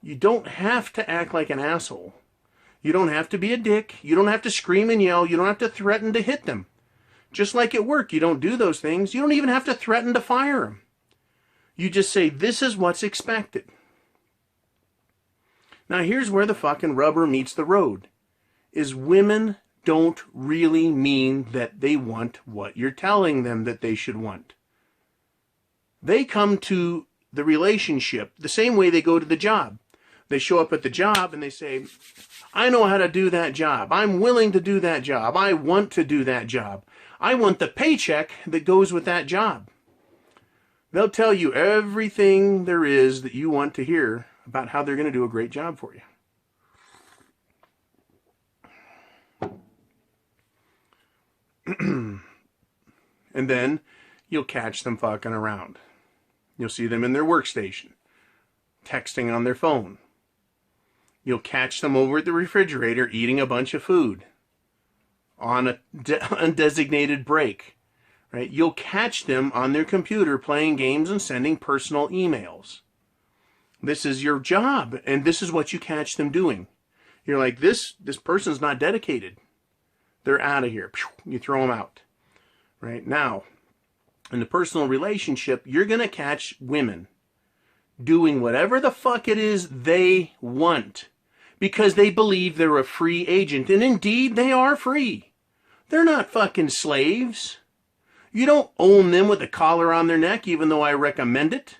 You don't have to act like an asshole. You don't have to be a dick. You don't have to scream and yell. You don't have to threaten to hit them. Just like at work, you don't do those things. You don't even have to threaten to fire them. You just say, this is what's expected. Now here's where the fucking rubber meets the road. Is women don't really mean that they want what you're telling them that they should want. They come to the relationship the same way they go to the job. They show up at the job and they say, I know how to do that job. I'm willing to do that job. I want to do that job. I want the paycheck that goes with that job. They'll tell you everything there is that you want to hear about how they're going to do a great job for you. And then you'll catch them fucking around. You'll see them in their workstation, texting on their phone. You'll catch them over at the refrigerator eating a bunch of food on a undesignated break. Right? You'll catch them on their computer playing games and sending personal emails. This is your job, and this is what you catch them doing. You're like, this person's not dedicated. They're out of here. You throw them out. Right? Now, in the personal relationship, you're going to catch women doing whatever the fuck it is they want because they believe they're a free agent. And indeed, they are free. They're not fucking slaves. You don't own them with a collar on their neck, even though I recommend it.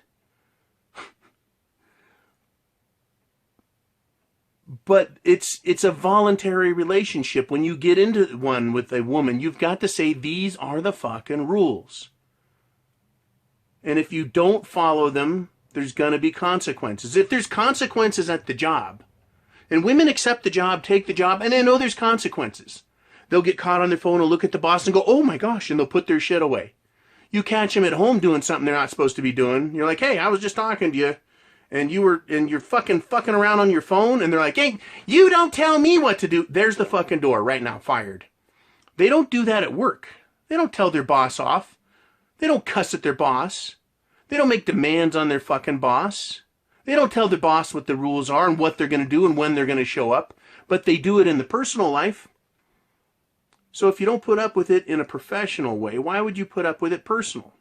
But it's a voluntary relationship. When you get into one with a woman, you've got to say, these are the fucking rules. And if you don't follow them, there's going to be consequences. If there's consequences at the job, and women accept the job, take the job, and they know there's consequences. They'll get caught on their phone and look at the boss and go, oh my gosh, and they'll put their shit away. You catch them at home doing something they're not supposed to be doing. You're like, hey, I was just talking to you. And you're fucking around on your phone, and they're like, hey, you don't tell me what to do. There's the fucking door right now, fired. They don't do that at work. They don't tell their boss off. They don't cuss at their boss. They don't make demands on their fucking boss. They don't tell their boss what the rules are and what they're going to do and when they're going to show up. But they do it in the personal life. So if you don't put up with it in a professional way, why would you put up with it personal?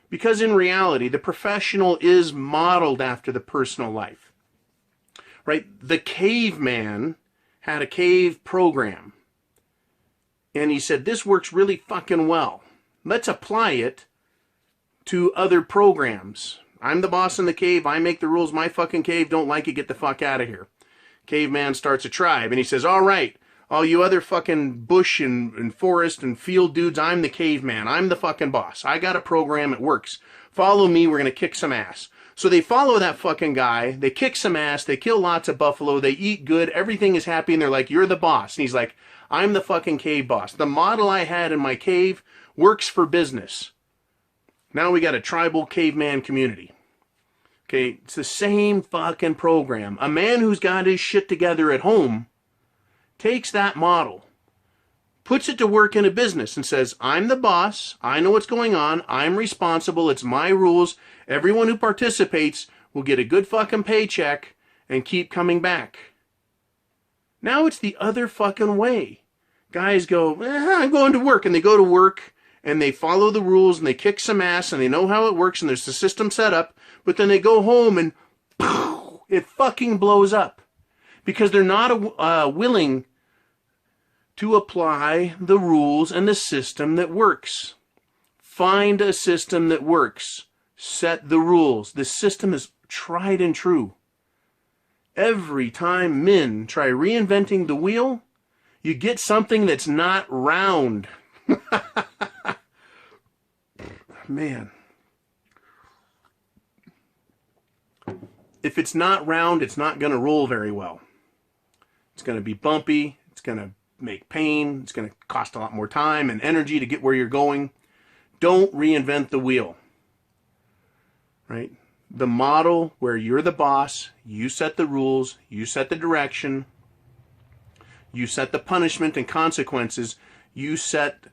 Because in reality, the professional is modeled after the personal life. Right? The caveman had a cave program. And he said, this works really fucking well. Let's apply it to other programs. I'm the boss in the cave. I make the rules. My fucking cave. Don't like it. Get the fuck out of here. Caveman starts a tribe. And he says, all right, all you other fucking bush and forest and field dudes, I'm the caveman. I'm the fucking boss. I got a program. It works. Follow me. We're going to kick some ass. So they follow that fucking guy. They kick some ass. They kill lots of buffalo. They eat good. Everything is happy. And they're like, you're the boss. And he's like, I'm the fucking cave boss. The model I had in my cave works for business. Now we got a tribal caveman community. Okay, it's the same fucking program. A man who's got his shit together at home takes that model, puts it to work in a business and says, I'm the boss, I know what's going on, I'm responsible, it's my rules, everyone who participates will get a good fucking paycheck and keep coming back. Now it's the other fucking way. Guys go, I'm going to work, and they go to work and they follow the rules and they kick some ass and they know how it works and there's the system set up, but then they go home and it fucking blows up. Because they're not willing to apply the rules and the system that works. Find a system that works. Set the rules. The system is tried and true. Every time men try reinventing the wheel, you get something that's not round. Man. If it's not round, it's not going to roll very well. It's going to be bumpy. It's going to make pain. It's going to cost a lot more time and energy to get where you're going. Don't reinvent the wheel. Right? The model where you're the boss, you set the rules, you set the direction, you set the punishment and consequences, you set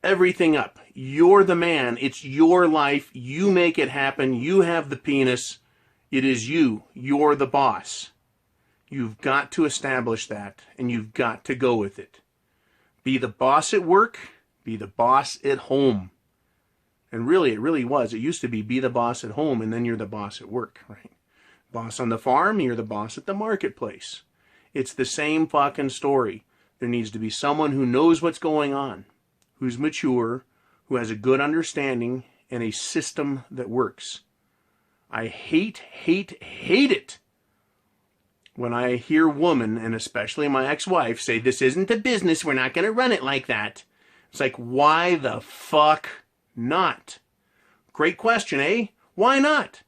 everything up. You're the man. It's your life. You make it happen. You have the penis. It is you. You're the boss. You've got to establish that, and you've got to go with it. Be the boss at work, be the boss at home. And really, it really was. It used to be the boss at home, and then you're the boss at work, right? Boss on the farm, you're the boss at the marketplace. It's the same fucking story. There needs to be someone who knows what's going on, who's mature, who has a good understanding, and a system that works. I hate it when I hear women, and especially my ex-wife, say, this isn't a business, we're not going to run it like that. It's like, why the fuck not? Great question, eh? Why not?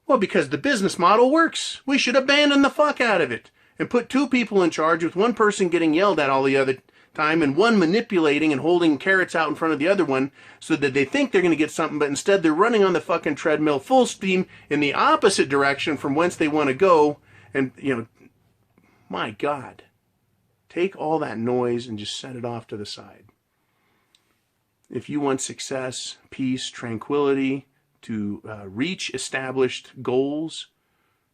Well, because the business model works. We should abandon the fuck out of it and put two people in charge with one person getting yelled at all the other time and one manipulating and holding carrots out in front of the other one so that they think they're going to get something, but instead they're running on the fucking treadmill full steam in the opposite direction from whence they want to go. And, you know, my God, take all that noise and just set it off to the side. If you want success, peace, tranquility, to reach established goals,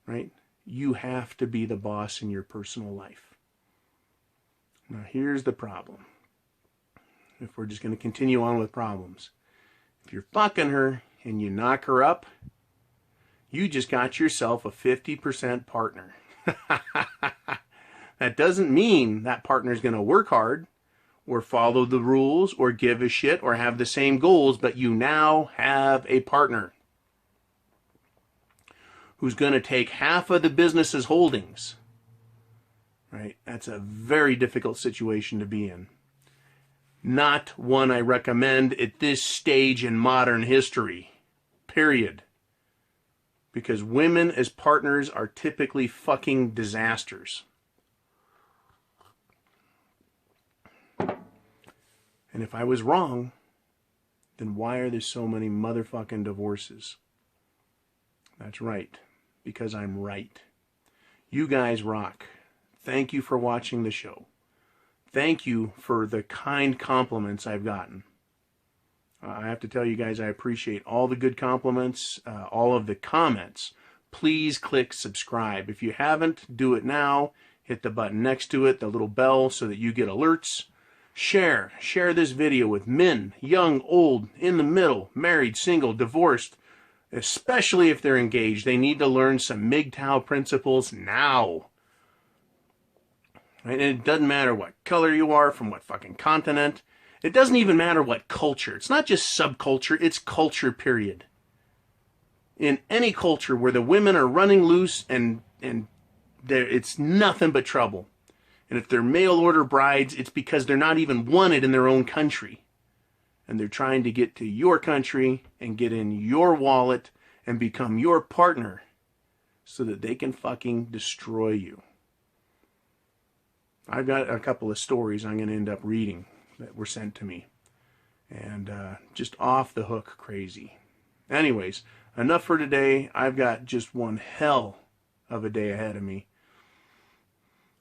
right, you have to be the boss in your personal life. Now, here's the problem. If we're just going to continue on with problems. If you're fucking her and you knock her up, you just got yourself a 50% partner. That doesn't mean that partner's going to work hard or follow the rules or give a shit or have the same goals, but you now have a partner who's going to take half of the business's holdings. Right? That's a very difficult situation to be in. Not one I recommend at this stage in modern history. Period. Because women as partners are typically fucking disasters. And if I was wrong, then why are there so many motherfucking divorces? That's right. Because I'm right. You guys rock. Thank you for watching the show. Thank you for the kind compliments I've gotten. I have to tell you guys, I appreciate all the good compliments, all of the comments. Please click subscribe. If you haven't, do it now. Hit the button next to it, the little bell, so that you get alerts. Share this video with men, young, old, in the middle, married, single, divorced, especially if they're engaged. They need to learn some Mgtow principles now. Right? And it doesn't matter what color you are, from what fucking continent. It doesn't even matter what culture. It's not just subculture, it's culture, period. In any culture where the women are running loose and it's nothing but trouble. And if they're mail order brides, it's because they're not even wanted in their own country. And they're trying to get to your country and get in your wallet and become your partner so that they can fucking destroy you. I've got a couple of stories I'm going to end up reading that were sent to me. And just off the hook crazy. Anyways, enough for today. I've got just one hell of a day ahead of me.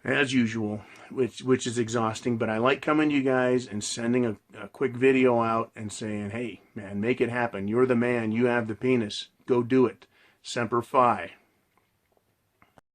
As usual, which is exhausting, but I like coming to you guys and sending a quick video out and saying, hey, man, make it happen. You're the man. You have the penis. Go do it. Semper Fi.